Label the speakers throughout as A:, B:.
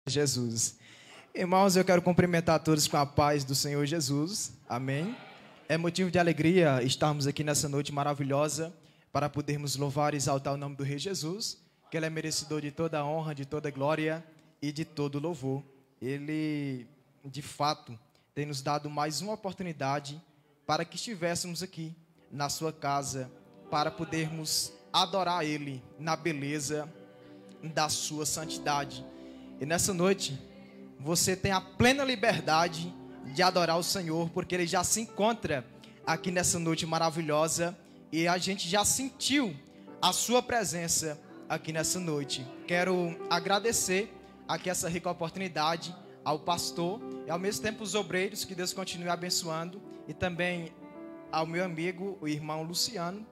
A: Jesus. Irmãos, eu quero cumprimentar todos com a paz do Senhor Jesus. Amém. É motivo de alegria estarmos aqui nessa noite maravilhosa para podermos louvar e exaltar o nome do Rei Jesus, que Ele é merecedor de toda a honra, de toda a glória e de todo o louvor. Ele, de fato, tem nos dado mais uma oportunidade para que estivéssemos aqui na sua casa, para podermos adorar Ele na beleza da sua santidade. E nessa noite, você tem a plena liberdade de adorar o Senhor, porque Ele já se encontra aqui nessa noite maravilhosa e a gente já sentiu a sua presença aqui nessa noite. Quero agradecer aqui essa rica oportunidade ao pastor e ao mesmo tempo os obreiros, que Deus continue abençoando, e também ao meu amigo, o irmão Luciano.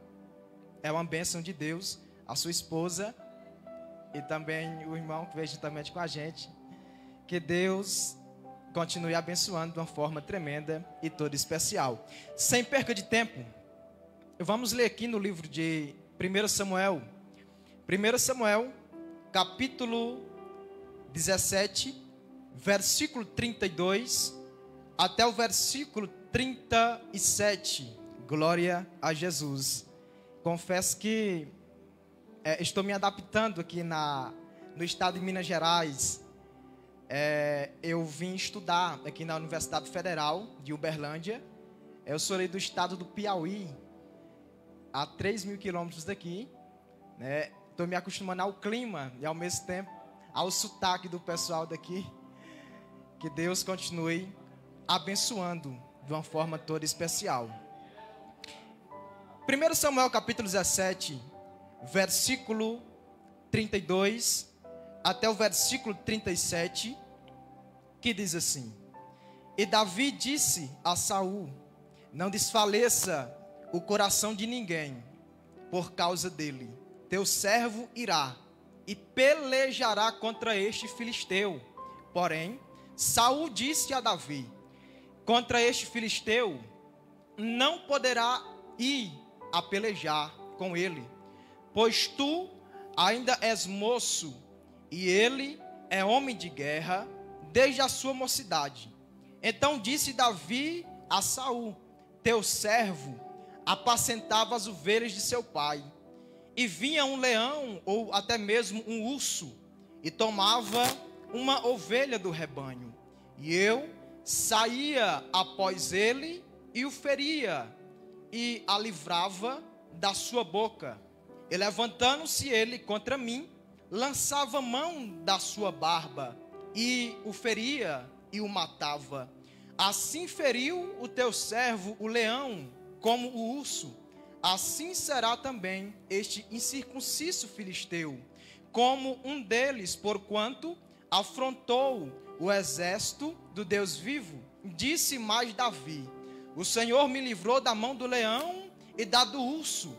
A: É uma bênção de Deus, a sua esposa e também o irmão que veio juntamente com a gente. Que Deus continue abençoando de uma forma tremenda e toda especial. Sem perca de tempo, vamos ler aqui no livro de 1 Samuel. 1 Samuel, capítulo 17, versículo 32 até o versículo 37. Glória a Jesus. Confesso que estou me adaptando aqui no estado de Minas Gerais. Eu vim estudar aqui na Universidade Federal de Uberlândia. Eu sou ali do estado do Piauí, a 3.000 quilômetros daqui. Estou me acostumando ao clima e ao mesmo tempo ao sotaque do pessoal daqui. Que Deus continue abençoando de uma forma toda especial. 1 Samuel capítulo 17, versículo 32 até o versículo 37, que diz assim: E Davi disse a Saul: Não desfaleça o coração de ninguém por causa dele. Teu servo irá e pelejará contra este filisteu. Porém, Saul disse a Davi: Contra este filisteu não poderá ir a pelejar com ele, pois tu ainda és moço e ele é homem de guerra desde a sua mocidade. Então disse Davi a Saul: Teu servo apacentava as ovelhas de seu pai, e vinha um leão ou até mesmo um urso e tomava uma ovelha do rebanho, e eu saía após ele e o feria e a livrava da sua boca. E levantando-se ele contra mim, lançava mão da sua barba e o feria e o matava. Assim feriu o teu servo o leão como o urso. Assim será também este incircunciso filisteu, como um deles, porquanto afrontou o exército do Deus vivo. Disse mais Davi: O Senhor me livrou da mão do leão e da do urso.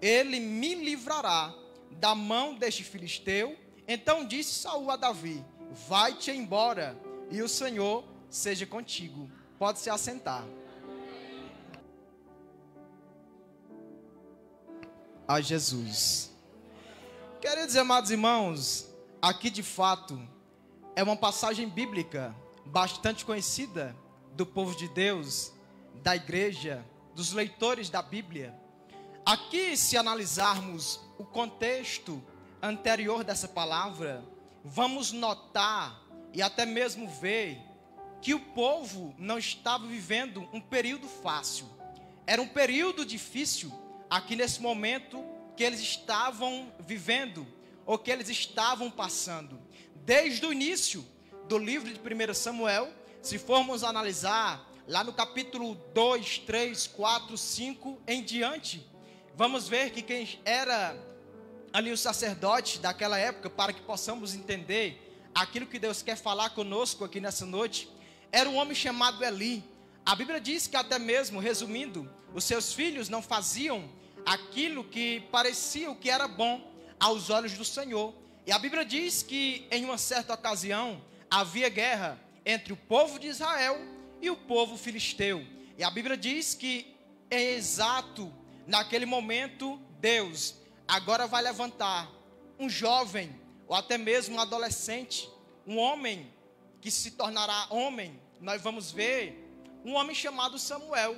A: Ele me livrará da mão deste filisteu. Então disse Saul a Davi: Vai-te embora, e o Senhor seja contigo. Pode se assentar. A Jesus. Queridos e amados irmãos, aqui de fato é uma passagem bíblica bastante conhecida do povo de Deus, da igreja, dos leitores da Bíblia. Aqui, se analisarmos o contexto anterior dessa palavra, vamos notar e até mesmo ver que o povo não estava vivendo um período fácil. Era um período difícil aqui nesse momento que eles estavam vivendo, ou que eles estavam passando. Desde o início do livro de 1 Samuel, se formos analisar lá no capítulo 2, 3, 4, 5 em diante, vamos ver que quem era ali o sacerdote daquela época, para que possamos entender aquilo que Deus quer falar conosco aqui nessa noite, era um homem chamado Eli. A Bíblia diz que até mesmo, resumindo, os seus filhos não faziam aquilo que parecia o que era bom aos olhos do Senhor. E a Bíblia diz que em uma certa ocasião havia guerra entre o povo de Israel e o povo filisteu. E a Bíblia diz que é exato naquele momento Deus agora vai levantar um jovem ou até mesmo um adolescente um homem que se tornará homem, nós vamos ver um homem chamado Samuel.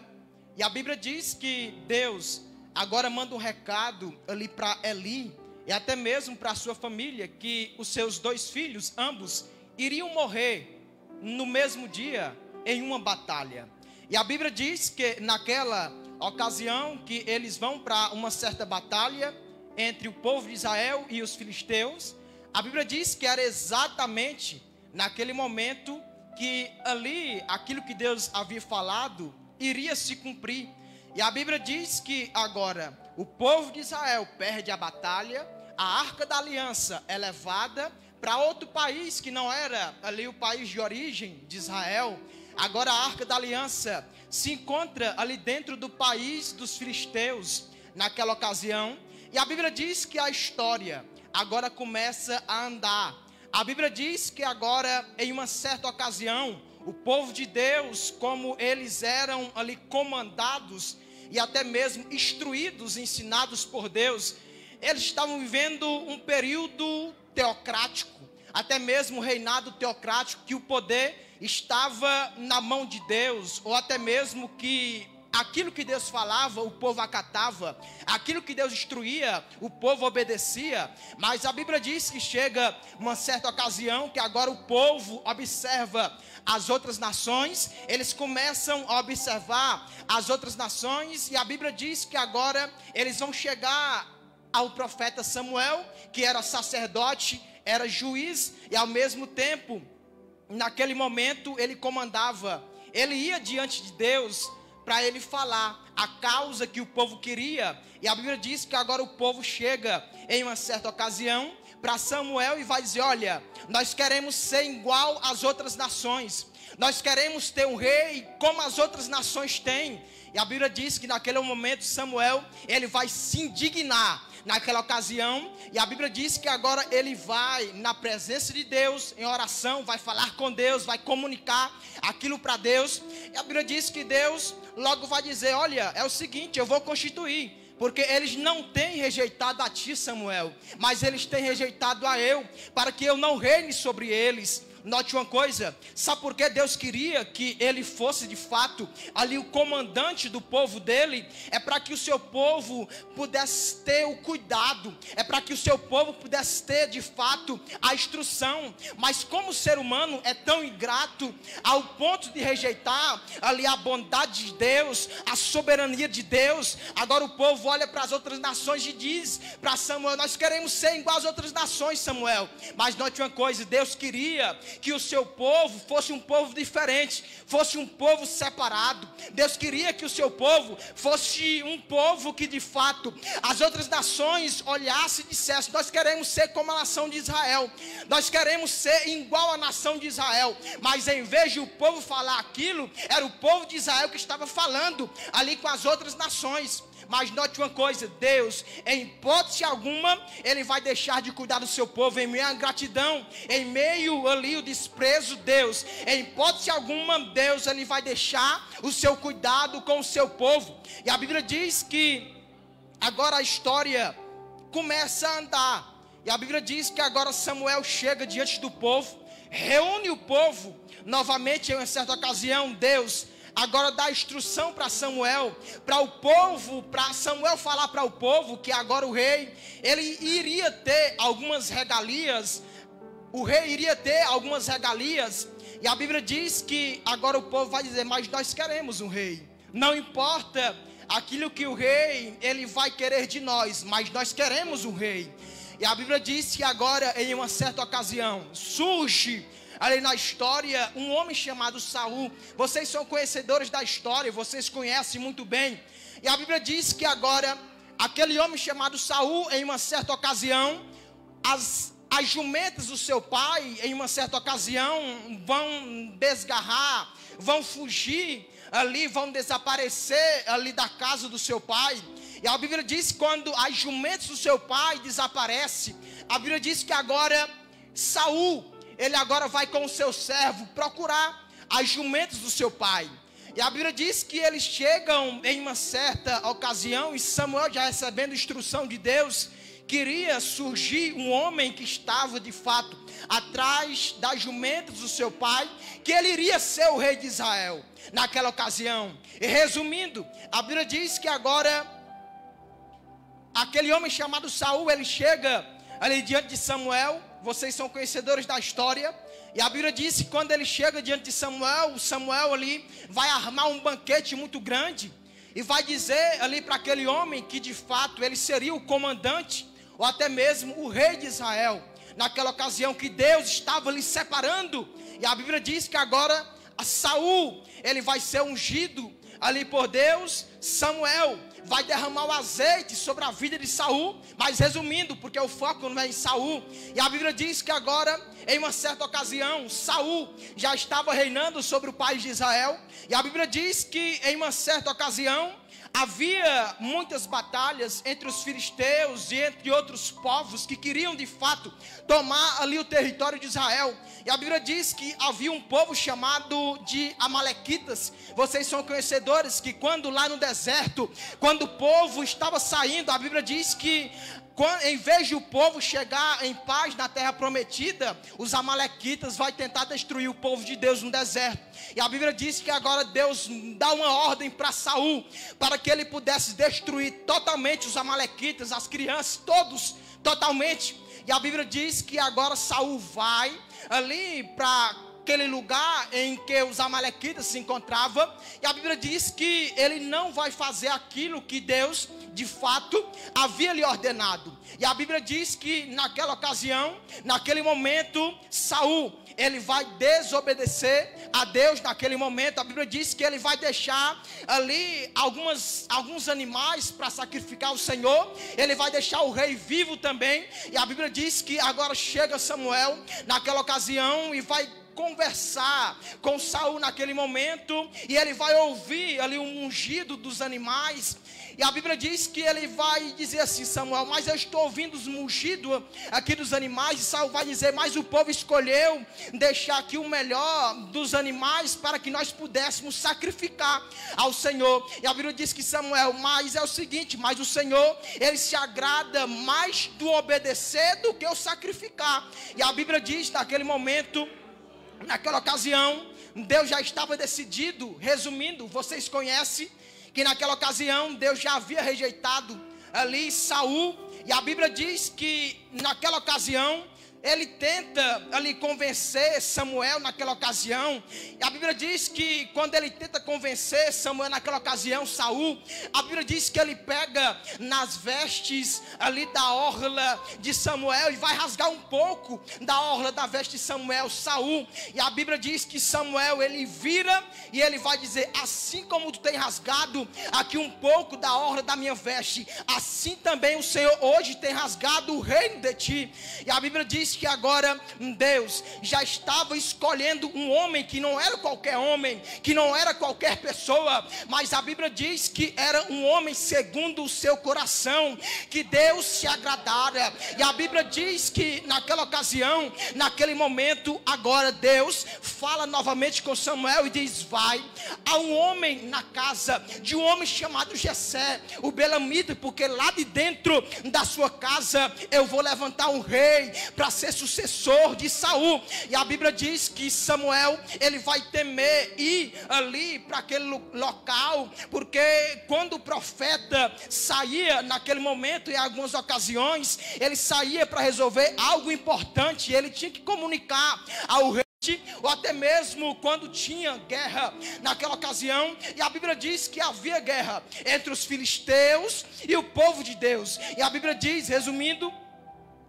A: E a Bíblia diz que Deus agora manda um recado ali para Eli, e até mesmo para a sua família, que os seus 2 filhos, ambos, iriam morrer no mesmo dia em uma batalha. E a Bíblia diz que naquela ocasião que eles vão para uma certa batalha entre o povo de Israel e os filisteus, a Bíblia diz que era exatamente naquele momento que ali, aquilo que Deus havia falado, iria se cumprir. E a Bíblia diz que agora o povo de Israel perde a batalha, a arca da aliança é levada para outro país que não era ali o país de origem de Israel. Agora a arca da aliança se encontra ali dentro do país dos filisteus naquela ocasião. E a Bíblia diz que a história agora começa a andar. A Bíblia diz que agora, em uma certa ocasião, o povo de Deus, como eles eram ali comandados e até mesmo instruídos, ensinados por Deus, eles estavam vivendo um período teocrático, até mesmo reinado teocrático, que o poder estava na mão de Deus, ou até mesmo que aquilo que Deus falava, o povo acatava, aquilo que Deus instruía, o povo obedecia. Mas a Bíblia diz que chega uma certa ocasião que agora o povo observa as outras nações, eles começam a observar as outras nações, e a Bíblia diz que agora eles vão chegar ao profeta Samuel, que era sacerdote, era juiz, e ao mesmo tempo, naquele momento, ele comandava, ele ia diante de Deus para ele falar a causa que o povo queria. E a Bíblia diz que agora o povo chega em uma certa ocasião para Samuel e vai dizer: olha, nós queremos ser igual às outras nações, nós queremos ter um rei como as outras nações têm. E a Bíblia diz que naquele momento Samuel, ele vai se indignar naquela ocasião, e a Bíblia diz que agora ele vai na presença de Deus, em oração, vai falar com Deus, vai comunicar aquilo para Deus. E a Bíblia diz que Deus logo vai dizer: olha, é o seguinte, eu vou constituir, porque eles não têm rejeitado a ti, Samuel, mas eles têm rejeitado a eu, para que eu não reine sobre eles. Note uma coisa, sabe por que Deus queria que ele fosse de fato ali o comandante do povo dele? É para que o seu povo pudesse ter o cuidado, é para que o seu povo pudesse ter de fato a instrução. Mas como o ser humano é tão ingrato ao ponto de rejeitar ali a bondade de Deus, a soberania de Deus, agora o povo olha para as outras nações e diz para Samuel: nós queremos ser igual às outras nações, Samuel. Mas note uma coisa, Deus queria que o seu povo fosse um povo diferente, fosse um povo separado. Deus queria que o seu povo fosse um povo que de fato as outras nações olhassem e dissessem: nós queremos ser como a nação de Israel, nós queremos ser igual à nação de Israel. Mas em vez de o povo falar aquilo, era o povo de Israel que estava falando ali com as outras nações. Mas note uma coisa, Deus, em hipótese alguma, ele vai deixar de cuidar do seu povo em meio à ingratidão, em meio ali o desprezo. Deus, em hipótese alguma, Deus, ele vai deixar o seu cuidado com o seu povo. E a Bíblia diz que agora a história começa a andar, e a Bíblia diz que agora Samuel chega diante do povo, reúne o povo novamente em uma certa ocasião. Deus agora dá instrução para Samuel, para o povo, para Samuel falar para o povo que agora o rei, ele iria ter algumas regalias, o rei iria ter algumas regalias, e a Bíblia diz que agora o povo vai dizer: mas nós queremos um rei, não importa aquilo que o rei, ele vai querer de nós, mas nós queremos um rei. E a Bíblia diz que agora, em uma certa ocasião, surge ali na história um homem chamado Saul. Vocês são conhecedores da história, vocês conhecem muito bem. E a Bíblia diz que agora aquele homem chamado Saul, em uma certa ocasião, as jumentas do seu pai, em uma certa ocasião, vão desgarrar, vão fugir ali, vão desaparecer ali da casa do seu pai. E a Bíblia diz que quando as jumentas do seu pai desaparecem, a Bíblia diz que agora Saul, ele agora vai com o seu servo procurar as jumentas do seu pai. E a Bíblia diz que eles chegam em uma certa ocasião, e Samuel, já recebendo instrução de Deus,
B: queria surgir um homem que estava de fato atrás das jumentas do seu pai, que ele iria ser o rei de Israel naquela ocasião. E resumindo, a Bíblia diz que agora aquele homem chamado Saul, ele chega ali diante de Samuel. Vocês são conhecedores da história. E a Bíblia diz que quando ele chega diante de Samuel, Samuel ali vai armar um banquete muito grande e vai dizer ali para aquele homem que de fato ele seria o comandante ou até mesmo o rei de Israel naquela ocasião, que Deus estava lhe separando. E a Bíblia diz que agora a Saul, ele vai ser ungido ali por Deus. Samuel vai derramar o azeite sobre a vida de Saul. Mas resumindo, porque o foco não é em Saul, e a Bíblia diz que agora, em uma certa ocasião, Saul já estava reinando sobre o país de Israel. E a Bíblia diz que em uma certa ocasião havia muitas batalhas entre os filisteus e entre outros povos que queriam de fato tomar ali o território de Israel. E a Bíblia diz que havia um povo chamado de Amalequitas. Vocês são conhecedores que quando lá no deserto, quando o povo estava saindo, a Bíblia diz que em vez de o povo chegar em paz na terra prometida, os amalequitas vão tentar destruir o povo de Deus no deserto. E a Bíblia diz que agora Deus dá uma ordem para Saul, para que ele pudesse destruir totalmente os amalequitas, as crianças, todos, totalmente. E a Bíblia diz que agora Saul vai ali para aquele lugar em que os amalequitas se encontravam. E a Bíblia diz que ele não vai fazer aquilo que Deus de fato havia lhe ordenado. E a Bíblia diz que naquela ocasião, naquele momento, Saul, ele vai desobedecer a Deus naquele momento. A Bíblia diz que ele vai deixar ali alguns animais para sacrificar ao Senhor. Ele vai deixar o rei vivo também. E a Bíblia diz que agora chega Samuel naquela ocasião e vai conversar com Saul naquele momento, e ele vai ouvir ali um ungido dos animais. E a Bíblia diz que ele vai dizer assim: Samuel, mas eu estou ouvindo os mugidos aqui dos animais. E Saul vai dizer: mas o povo escolheu deixar aqui o melhor dos animais para que nós pudéssemos sacrificar ao Senhor. E a Bíblia diz que Samuel, mas é o seguinte, mas o Senhor, ele se agrada mais do obedecer do que o sacrificar. E a Bíblia diz naquele momento, naquela ocasião, Deus já estava decidido. Resumindo, vocês conhecem que naquela ocasião Deus já havia rejeitado ali Saul. E a Bíblia diz que naquela ocasião ele tenta ali convencer Samuel naquela ocasião. E a Bíblia diz que quando ele tenta convencer Samuel naquela ocasião, Saul, a Bíblia diz que ele pega nas vestes ali da orla de Samuel e vai rasgar um pouco da orla da veste de Samuel, Saul. E a Bíblia diz que Samuel, ele vira e ele vai dizer: assim como tu tem rasgado aqui um pouco da orla da minha veste, assim também o Senhor hoje tem rasgado o reino de ti. E a Bíblia diz que agora Deus já estava escolhendo um homem que não era qualquer homem, que não era qualquer pessoa, mas a Bíblia diz que era um homem segundo o seu coração, que Deus se agradara. E a Bíblia diz que naquela ocasião, naquele momento, agora Deus fala novamente com Samuel e diz: vai, há um homem na casa de um homem chamado Jessé, o belamita, porque lá de dentro da sua casa eu vou levantar um rei para ser sucessor de Saul. E a Bíblia diz que Samuel, ele vai temer ir ali para aquele local, porque quando o profeta saía naquele momento, em algumas ocasiões, ele saía para resolver algo importante, ele tinha que comunicar ao rei, ou até mesmo quando tinha guerra naquela ocasião. E a Bíblia diz que havia guerra entre os filisteus e o povo de Deus. E a Bíblia diz, resumindo,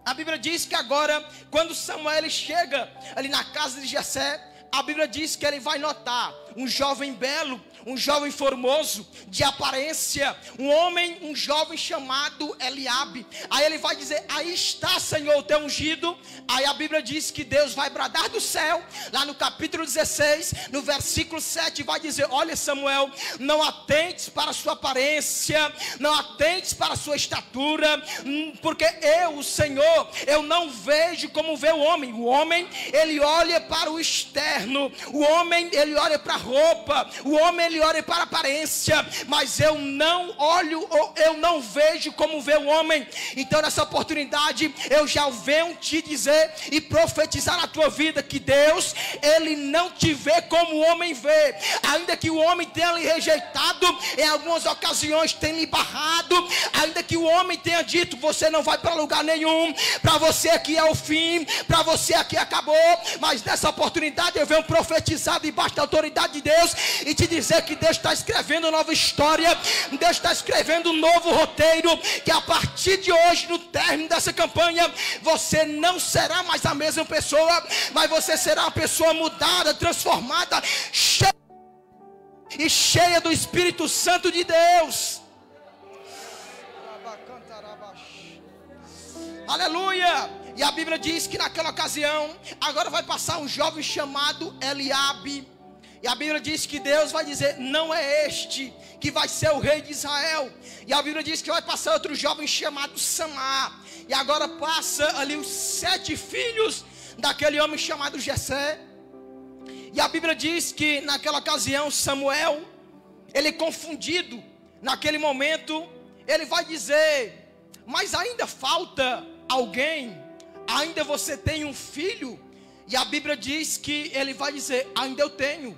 B: a Bíblia diz que agora, quando Samuel ele chega ali na casa de Jessé, a Bíblia diz que ele vai notar um jovem belo, um jovem formoso, de aparência, um jovem chamado Eliabe. Aí ele vai dizer: aí está, Senhor, o teu ungido. Aí a Bíblia diz que Deus vai bradar do céu, lá no capítulo 16, no versículo 7, vai dizer: olha, Samuel, não atentes para a sua aparência, não atentes para a sua estatura, porque eu, o Senhor, eu não vejo como vê o homem. O homem, ele olha para o externo, externo, o homem ele olha para a roupa, o homem ele olha para a aparência, mas eu não olho, ou eu não vejo como vê o homem. Então nessa oportunidade eu já venho te dizer e profetizar na tua vida que Deus, ele não te vê como o homem vê. Ainda que o homem tenha lhe rejeitado, em algumas ocasiões tem lhe barrado, ainda que o homem tenha dito, você não vai para lugar nenhum, para você aqui é o fim, para você aqui acabou, mas nessa oportunidade eu venho profetizar debaixo da autoridade de Deus e te dizer que Deus está escrevendo uma nova história, Deus está escrevendo um novo roteiro, que a partir de hoje, no término dessa campanha, você não será mais a mesma pessoa, mas você será uma pessoa mudada, transformada, cheia do Espírito Santo de Deus. Aleluia! E a Bíblia diz que naquela ocasião, agora vai passar um jovem chamado Eliabe. E a Bíblia diz que Deus vai dizer, não é este que vai ser o rei de Israel. E a Bíblia diz que vai passar outro jovem chamado Samar. E agora passa ali os 7 filhos daquele homem chamado Jessé. E a Bíblia diz que naquela ocasião Samuel, ele confundido, naquele momento, ele vai dizer, mas ainda falta alguém, ainda você tem um filho? E a Bíblia diz que ele vai dizer, ainda eu tenho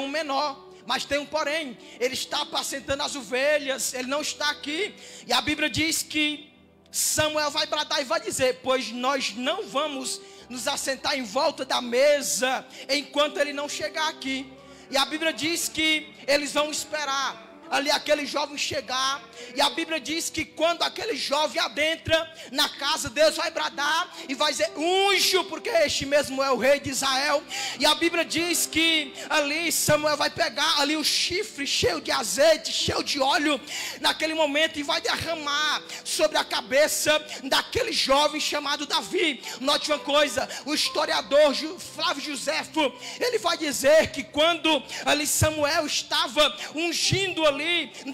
B: um menor, mas tem um porém, ele está apacentando as ovelhas, ele não está aqui. E a Bíblia diz que Samuel vai bradar e vai dizer, pois nós não vamos nos assentar em volta da mesa enquanto ele não chegar aqui. E a Bíblia diz que eles vão esperar ali aquele jovem chegar, e a Bíblia diz que quando aquele jovem adentra na casa, Deus vai bradar e vai dizer, unge-o, porque este mesmo é o rei de Israel. E a Bíblia diz que ali Samuel vai pegar ali o chifre cheio de azeite, cheio de óleo, naquele momento, e vai derramar sobre a cabeça daquele jovem chamado Davi. Note uma coisa, o historiador Flávio Joséfo, ele vai dizer que quando ali Samuel estava ungindo ali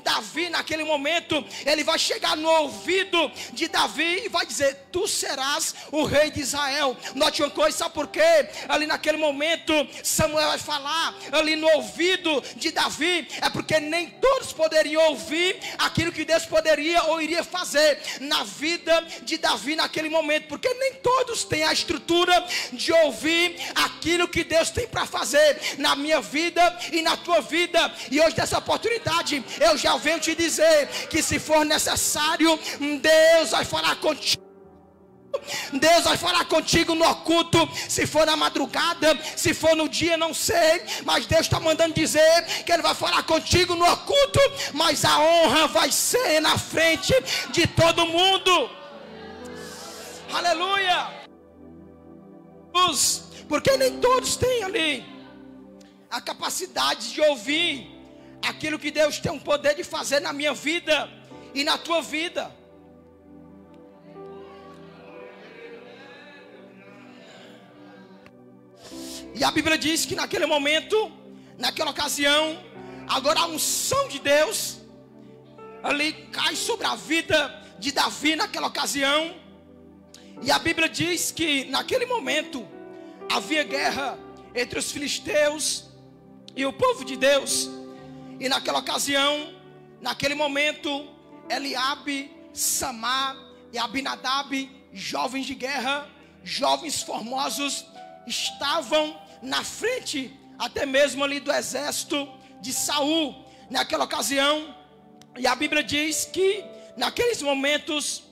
B: Davi, naquele momento, ele vai chegar no ouvido de Davi e vai dizer, tu serás o rei de Israel. Note uma coisa, sabe por quê? Ali naquele momento, Samuel vai falar ali no ouvido de Davi, é porque nem todos poderiam ouvir aquilo que Deus poderia ou iria fazer na vida de Davi naquele momento, porque nem todos têm a estrutura de ouvir aquilo que Deus tem para fazer na minha vida e na tua vida. E hoje, nessa oportunidade, eu já venho te dizer que se for necessário, Deus vai falar contigo. Deus vai falar contigo no oculto, se for na madrugada, se for no dia, não sei, mas Deus está mandando dizer que Ele vai falar contigo no oculto, mas a honra vai ser na frente de todo mundo. Aleluia! Porque nem todos têm ali a capacidade de ouvir aquilo que Deus tem o poder de fazer na minha vida e na tua vida. E a Bíblia diz que naquele momento, naquela ocasião, agora a unção de Deus ali cai sobre a vida de Davi naquela ocasião. E a Bíblia diz que naquele momento havia guerra entre os filisteus e o povo de Deus. E naquela ocasião, naquele momento, Eliabe, Samar e Abinadab, jovens de guerra, jovens formosos, estavam na frente até mesmo ali do exército de Saul naquela ocasião. E a Bíblia diz que naqueles momentos,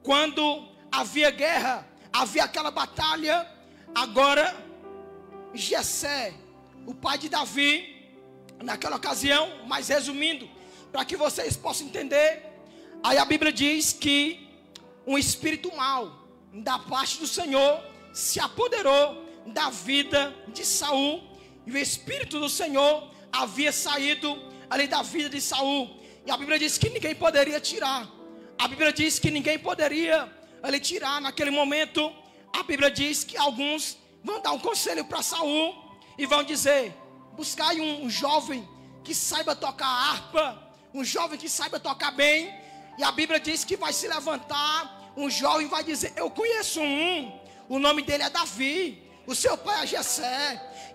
B: quando havia guerra, havia aquela batalha, agora Jessé, o pai de Davi, naquela ocasião, mas resumindo, para que vocês possam entender, aí a Bíblia diz que um espírito mau da parte do Senhor se apoderou da vida de Saul, e o espírito do Senhor havia saído ali da vida de Saul, e a Bíblia diz que ninguém poderia tirar. A Bíblia diz que ninguém poderia ali tirar. Naquele momento, a Bíblia diz que alguns vão dar um conselho para Saul e vão dizer, buscai um jovem que saiba tocar harpa, um jovem que saiba tocar bem. E a Bíblia diz que vai se levantar um jovem e vai dizer, eu conheço o nome dele é Davi. o seu pai a Jessé.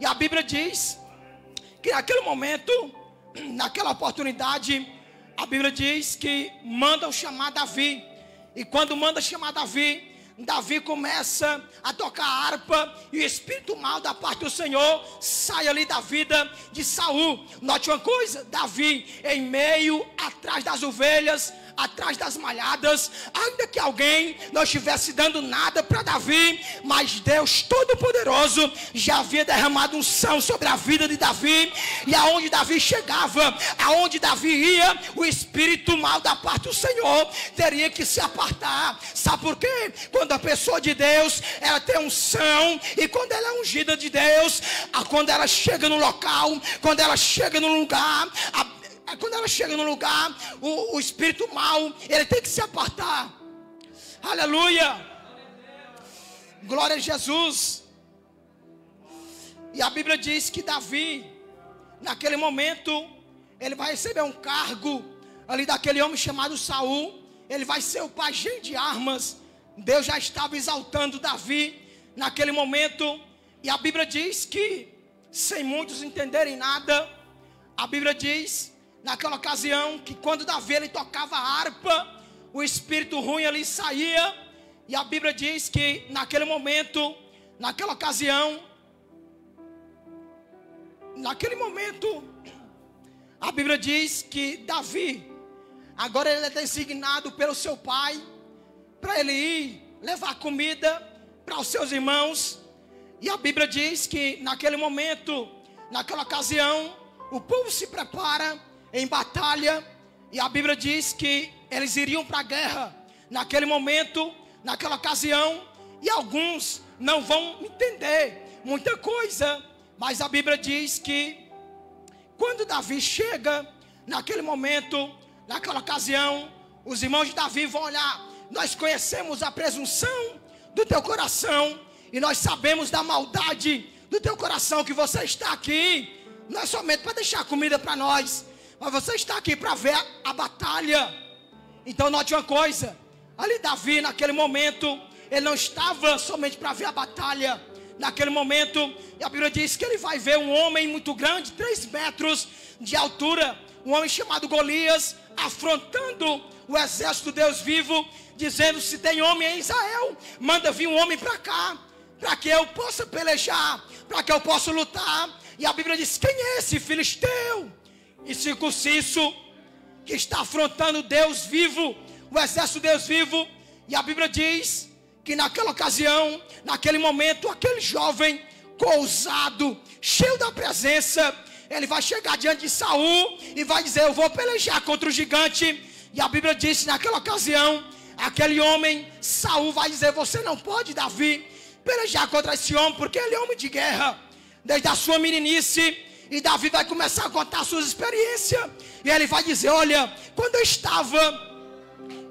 B: E a Bíblia diz que naquele momento, naquela oportunidade, a Bíblia diz que mandam chamar Davi. E quando manda chamar Davi, Davi começa a tocar a harpa e o espírito mal da parte do Senhor sai ali da vida de Saul. Note uma coisa, Davi em meio, atrás das ovelhas, atrás das malhadas, ainda que alguém não estivesse dando nada para Davi, mas Deus Todo-Poderoso já havia derramado unção sobre a vida de Davi, e aonde Davi chegava, aonde Davi ia, o espírito mal da parte do Senhor teria que se apartar. Sabe por quê? Quando a pessoa de Deus, ela tem unção, e quando ela é ungida de Deus, quando ela chega no local, quando ela chega no lugar, quando ela chega no lugar, o espírito mau, ele tem que se apartar. Aleluia. Glória a Jesus. E a Bíblia diz que Davi, naquele momento, ele vai receber um cargo ali daquele homem chamado Saul. Ele vai ser o pajem de armas. Deus já estava exaltando Davi naquele momento. E a Bíblia diz que, sem muitos entenderem nada, a Bíblia diz naquela ocasião que quando Davi ele tocava a harpa, o espírito ruim ali saía. E a Bíblia diz que naquele momento, naquela ocasião, a Bíblia diz que Davi, agora ele é designado pelo seu pai para ele ir levar comida para os seus irmãos. E a Bíblia diz que naquele momento, naquela ocasião, o povo se prepara em batalha, e a Bíblia diz que eles iriam para a guerra naquele momento, naquela ocasião, e alguns não vão entender muita coisa, mas a Bíblia diz que quando Davi chega naquele momento, naquela ocasião, os irmãos de Davi vão olhar. Nós conhecemos a presunção do teu coração, e nós sabemos da maldade do teu coração, que você está aqui não é somente para deixar comida para nós, mas você está aqui para ver a batalha. Então note uma coisa, ali Davi naquele momento, ele não estava somente para ver a batalha. Naquele momento, e a Bíblia diz que ele vai ver um homem muito grande, 3 metros de altura, um homem chamado Golias, afrontando o exército do Deus vivo, dizendo: se tem homem em Israel, manda vir um homem para cá, para que eu possa pelejar, para que eu possa lutar. E a Bíblia diz: quem é esse filisteu incircunciso que está afrontando Deus vivo, o exército de Deus vivo? E a Bíblia diz que naquela ocasião, naquele momento, aquele jovem ousado, cheio da presença, ele vai chegar diante de Saul e vai dizer: eu vou pelejar contra o gigante. E a Bíblia diz que naquela ocasião, aquele homem, Saul, vai dizer: você não pode, Davi, pelejar contra esse homem, porque ele é homem de guerra desde a sua meninice. E Davi vai começar a contar suas experiências, e ele vai dizer: olha, quando eu estava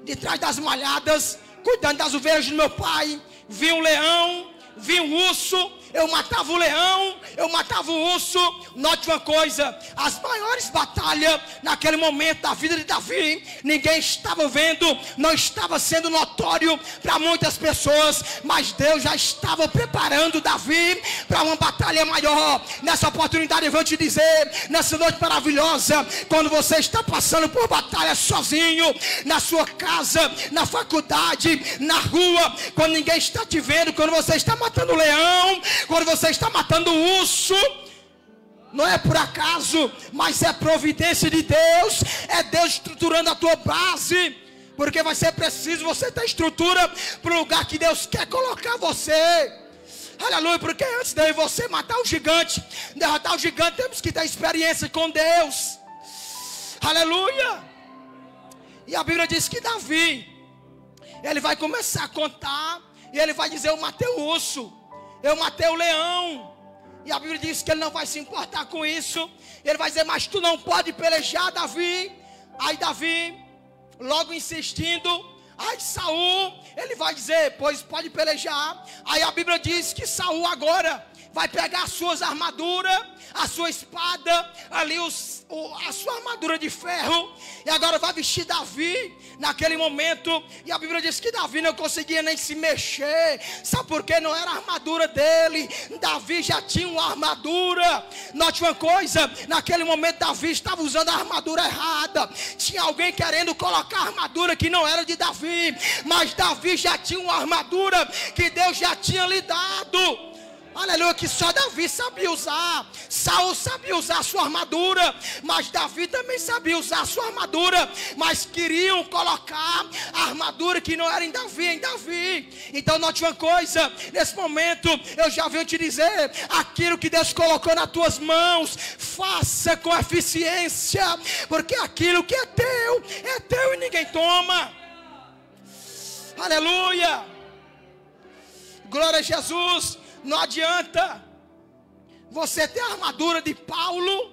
B: de trás das malhadas, cuidando das ovelhas do meu pai, vi um leão, vi um urso, eu matava o leão, eu matava o urso. Note uma coisa, as maiores batalhas naquele momento da vida de Davi, ninguém estava vendo, não estava sendo notório para muitas pessoas, mas Deus já estava preparando Davi para uma batalha maior. Nessa oportunidade eu vou te dizer, nessa noite maravilhosa, quando você está passando por batalha sozinho, na sua casa, na faculdade, na rua, quando ninguém está te vendo, quando você está matando o leão, quando você está matando o urso, não é por acaso, mas é providência de Deus, é Deus estruturando a tua base, porque vai ser preciso você ter estrutura para o lugar que Deus quer colocar você. Aleluia, porque antes de você matar o gigante, derrotar o gigante, temos que ter experiência com Deus. Aleluia. E a Bíblia diz que Davi, ele vai começar a contar, e ele vai dizer: eu matei o urso, eu matei o leão. E a Bíblia diz que ele não vai se importar com isso. Ele vai dizer: mas tu não pode pelejar, Davi. Aí Davi, logo insistindo, aí Saul, ele vai dizer: pois pode pelejar. Aí a Bíblia diz que Saul agora vai pegar as suas armaduras, a sua espada, ali os a sua armadura de ferro, e agora vai vestir Davi naquele momento. E a Bíblia diz que Davi não conseguia nem se mexer. Sabe por quê? Não era a armadura dele. Davi já tinha uma armadura. Note uma coisa, naquele momento Davi estava usando a armadura errada. Tinha alguém querendo colocar a armadura que não era de Davi, mas Davi já tinha uma armadura que Deus já tinha lhe dado. Aleluia, que só Davi sabia usar. Saul sabia usar a sua armadura, mas Davi também sabia usar a sua armadura. Mas queriam colocar a armadura que não era em Davi. Então note uma coisa, nesse momento eu já venho te dizer: aquilo que Deus colocou nas tuas mãos, faça com eficiência, porque aquilo que é teu e ninguém toma. Aleluia, glória a Jesus. Não adianta você ter a armadura de Paulo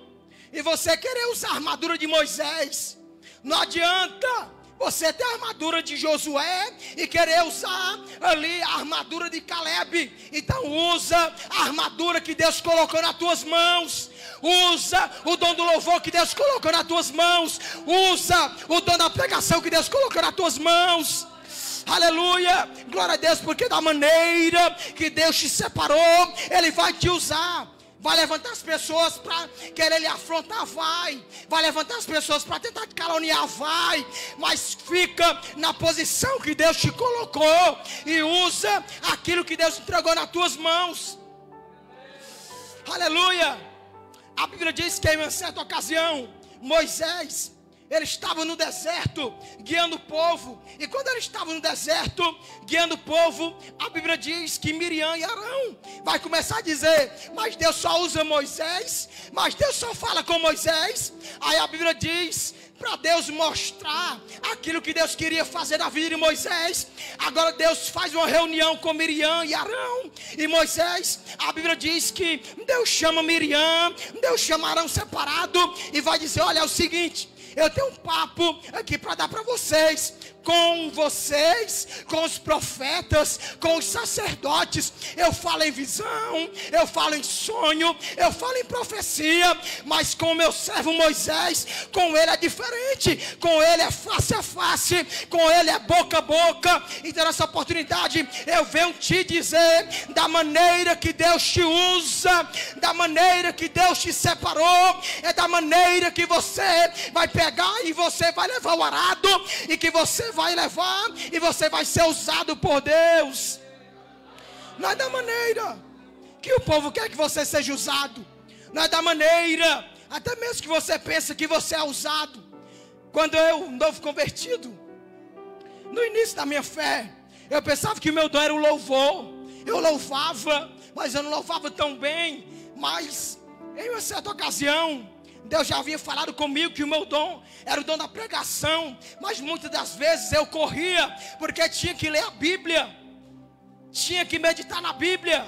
B: e você querer usar a armadura de Moisés. Não adianta você ter a armadura de Josué e querer usar ali a armadura de Caleb. Então usa a armadura que Deus colocou nas tuas mãos. Usa o dom do louvor que Deus colocou nas tuas mãos. Usa o dom da pregação que Deus colocou nas tuas mãos. Aleluia, glória a Deus, porque da maneira que Deus te separou, Ele vai te usar. Vai levantar as pessoas para querer lhe afrontar, vai levantar as pessoas para tentar te caluniar, vai, mas fica na posição que Deus te colocou e usa aquilo que Deus entregou nas tuas mãos. Aleluia. A Bíblia diz que em uma certa ocasião Moisés, ele estava no deserto guiando o povo. E quando ele estava no deserto guiando o povo, a Bíblia diz que Miriam e Arão vai começar a dizer: mas Deus só usa Moisés, mas Deus só fala com Moisés. Aí a Bíblia diz, para Deus mostrar aquilo que Deus queria fazer na vida de Moisés, agora Deus faz uma reunião com Miriam e Arão e Moisés. A Bíblia diz que Deus chama Miriam, Deus chama Arão separado e vai dizer: olha, é o seguinte, eu tenho um papo aqui para dar para vocês, com os profetas, com os sacerdotes. Eu falo em visão, eu falo em sonho, eu falo em profecia, mas com o meu servo Moisés, com ele é diferente, com ele é face a face, com ele é boca a boca. Então nessa oportunidade eu venho te dizer, da maneira que Deus te usa, da maneira que Deus te separou, é da maneira que você vai pegar e você vai levar o arado, e que você vai levar e você vai ser usado por Deus. Não é da maneira que o povo quer que você seja usado, não é da maneira até mesmo que você pensa que você é usado. Quando eu, novo convertido, no início da minha fé, eu pensava que o meu dom era o louvor. Eu louvava, mas eu não louvava tão bem. Mas em uma certa ocasião Deus já havia falado comigo que o meu dom era o dom da pregação. Mas muitas das vezes eu corria, porque tinha que ler a Bíblia, tinha que meditar na Bíblia,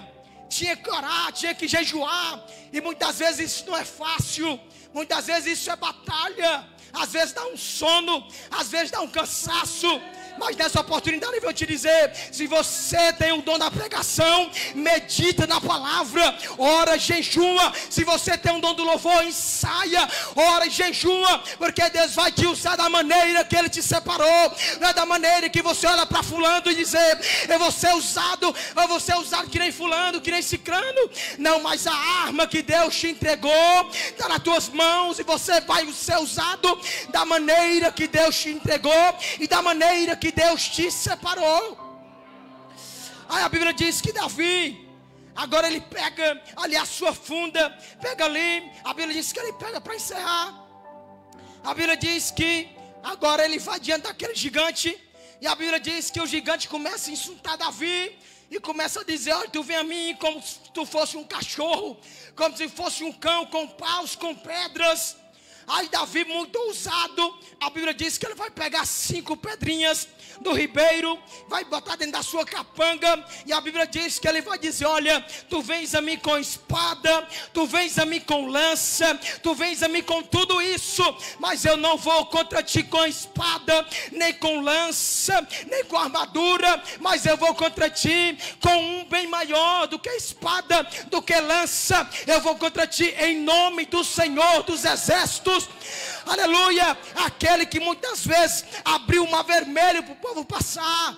B: tinha que orar, tinha que jejuar. E muitas vezes isso não é fácil, muitas vezes isso é batalha. Às vezes dá um sono, às vezes dá um cansaço. Mas nessa oportunidade eu vou te dizer: se você tem o dom da pregação, medita na palavra, ora, jejua. Se você tem o dom do louvor, ensaia, ora e jejua, porque Deus vai te usar da maneira que Ele te separou. Não é da maneira que você olha para fulano e dizer: eu vou ser usado que nem fulano, que nem cicrano. Não, mas a arma que Deus te entregou está nas tuas mãos, e você vai ser usado da maneira que Deus te entregou e da maneira que Deus te separou. Aí a Bíblia diz que Davi, agora ele pega ali a sua funda, pega ali, a Bíblia diz que ele pega para encerrar. A Bíblia diz que agora ele vai diante daquele gigante, e a Bíblia diz que o gigante começa a insultar Davi, e começa a dizer: olha, tu vem a mim como se tu fosse um cachorro, como se fosse um cão, com paus, com pedras. Aí Davi, muito ousado, a Bíblia diz que ele vai pegar 5 pedrinhas do ribeiro, vai botar dentro da sua capanga, e a Bíblia diz que ele vai dizer: olha, tu vens a mim com espada, tu vens a mim com lança, tu vens a mim com tudo isso, mas eu não vou contra ti com espada, nem com lança, nem com armadura, mas eu vou contra ti com um bem maior do que espada, do que lança. Eu vou contra ti em nome do Senhor dos Exércitos, Jesus. Aleluia. Aquele que muitas vezes abriu o mar vermelho para o povo passar.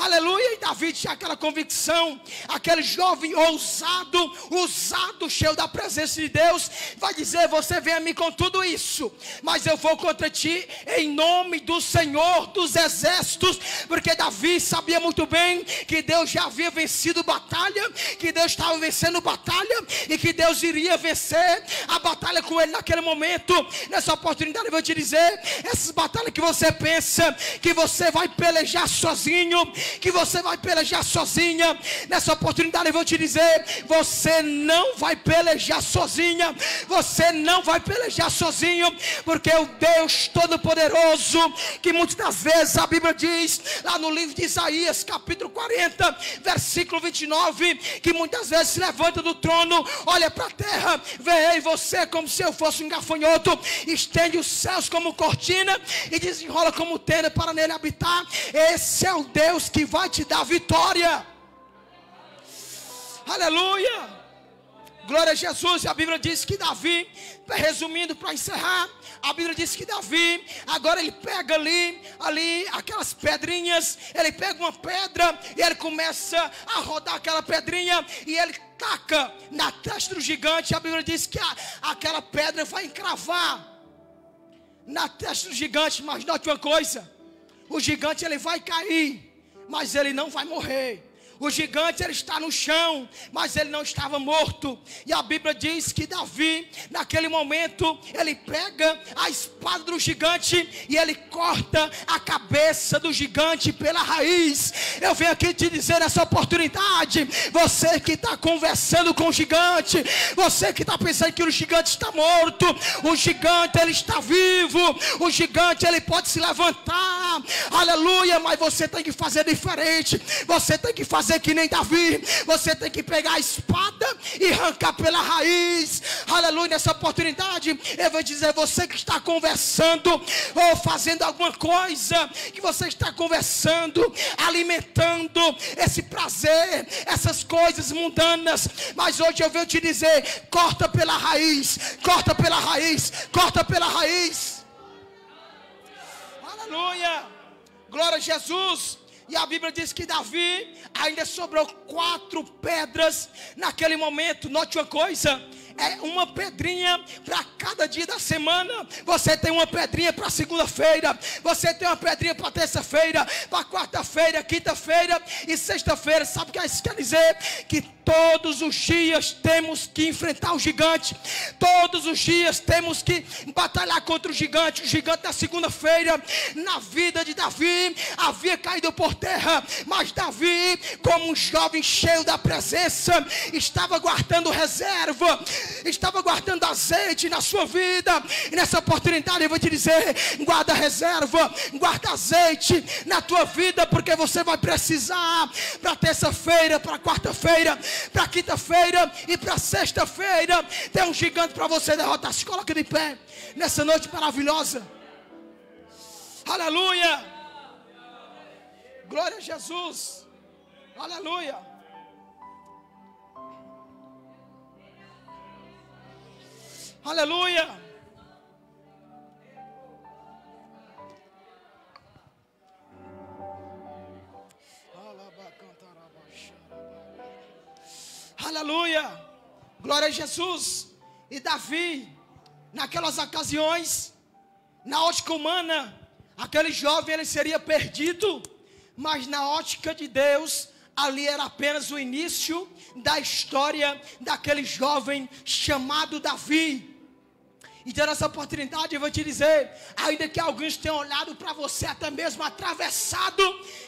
B: Aleluia, e Davi tinha aquela convicção, aquele jovem ousado, usado, cheio da presença de Deus, vai dizer: você vem a mim com tudo isso, mas eu vou contra ti em nome do Senhor dos exércitos, porque Davi sabia muito bem que Deus já havia vencido batalha, que Deus estava vencendo batalha, e que Deus iria vencer a batalha com ele naquele momento. Nessa oportunidade eu vou te dizer, essas batalhas que você pensa que você vai pelejar sozinho, que você vai pelejar sozinha, nessa oportunidade eu vou te dizer: você não vai pelejar sozinha, você não vai pelejar sozinho, porque o Deus Todo-Poderoso, que muitas das vezes a Bíblia diz, lá no livro de Isaías, capítulo 40, versículo 29, que muitas vezes se levanta do trono, olha para a terra, vê em você como se eu fosse um gafanhoto, estende os céus como cortina e desenrola como tenda para nele habitar. Esse é o Deus que vai te dar vitória. Aleluia. Glória a Jesus. E a Bíblia diz que Davi, resumindo para encerrar, a Bíblia diz que Davi, agora ele pega ali aquelas pedrinhas, ele pega uma pedra e ele começa a rodar aquela pedrinha e ele taca na testa do gigante. A Bíblia diz que aquela pedra vai encravar na testa do gigante. Mas note uma coisa: o gigante ele vai cair, mas ele não vai morrer. O gigante ele está no chão, mas ele não estava morto. E a Bíblia diz que Davi, naquele momento, ele pega a espada do gigante e ele corta a cabeça do gigante pela raiz. Eu venho aqui te dizer nessa oportunidade: você que está conversando com o gigante, você que está pensando que o gigante está morto, o gigante ele está vivo, o gigante ele pode se levantar, aleluia, mas você tem que fazer diferente, você tem que fazer que nem Davi, você tem que pegar a espada e arrancar pela raiz. Aleluia. Nessa oportunidade eu vou dizer: você que está conversando ou fazendo alguma coisa, que você está conversando, alimentando esse prazer, essas coisas mundanas, mas hoje eu venho te dizer: corta pela raiz, corta pela raiz, corta pela raiz. Aleluia. Glória a Jesus. E a Bíblia diz que Davi ainda sobrou 4 pedras naquele momento. Note uma coisa: é uma pedrinha para cada dia da semana. Você tem uma pedrinha para segunda-feira, você tem uma pedrinha para terça-feira, para quarta-feira, quinta-feira e sexta-feira. Sabe o que isso quer dizer? Que todos os dias temos que enfrentar o gigante. Todos os dias temos que batalhar contra o gigante. O gigante na segunda-feira, na vida de Davi, havia caído por terra. Mas Davi, como um jovem cheio da presença, estava guardando reserva, estava guardando azeite na sua vida. E nessa oportunidade eu vou te dizer: guarda reserva, guarda azeite na tua vida, porque você vai precisar para terça-feira, para quarta-feira, para quinta-feira e para sexta-feira. Tem um gigante para você derrotar. Se coloca de pé nessa noite maravilhosa. Aleluia. Glória a Jesus. Aleluia. Aleluia. Aleluia. Glória a Jesus. E Davi, naquelas ocasiões, na ótica humana, aquele jovem ele seria perdido, mas na ótica de Deus, ali era apenas o início da história daquele jovem chamado Davi. Então nessa oportunidade eu vou te dizer: ainda que alguns tenham olhado para você até mesmo atravessado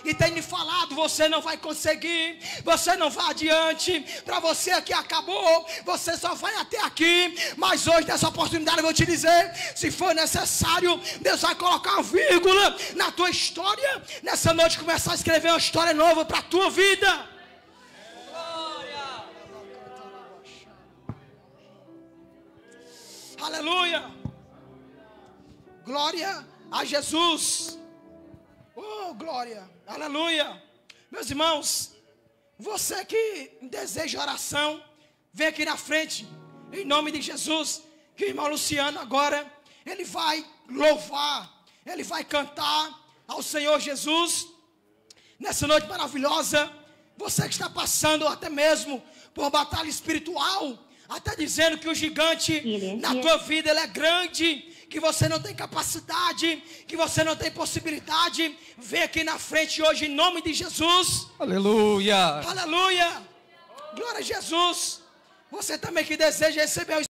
B: e tenham falado: você não vai conseguir, você não vai adiante, para você aqui acabou, você só vai até aqui. Mas hoje nessa oportunidade eu vou te dizer: se for necessário, Deus vai colocar uma vírgula na tua história. Nessa noite começar a escrever uma história nova para a tua vida. Aleluia. Glória a Jesus. Oh, glória. Aleluia. Meus irmãos, você que deseja oração, vem aqui na frente, em nome de Jesus. que o irmão Luciano agora, ele vai louvar, ele vai cantar ao Senhor Jesus. Nessa noite maravilhosa, você que está passando até mesmo por batalha espiritual, até dizendo que o gigante na tua vida ele é grande, que você não tem capacidade, que você não tem possibilidade, vem aqui na frente hoje em nome de Jesus.
C: Aleluia.
B: Aleluia. Glória a Jesus. Você também que deseja receber o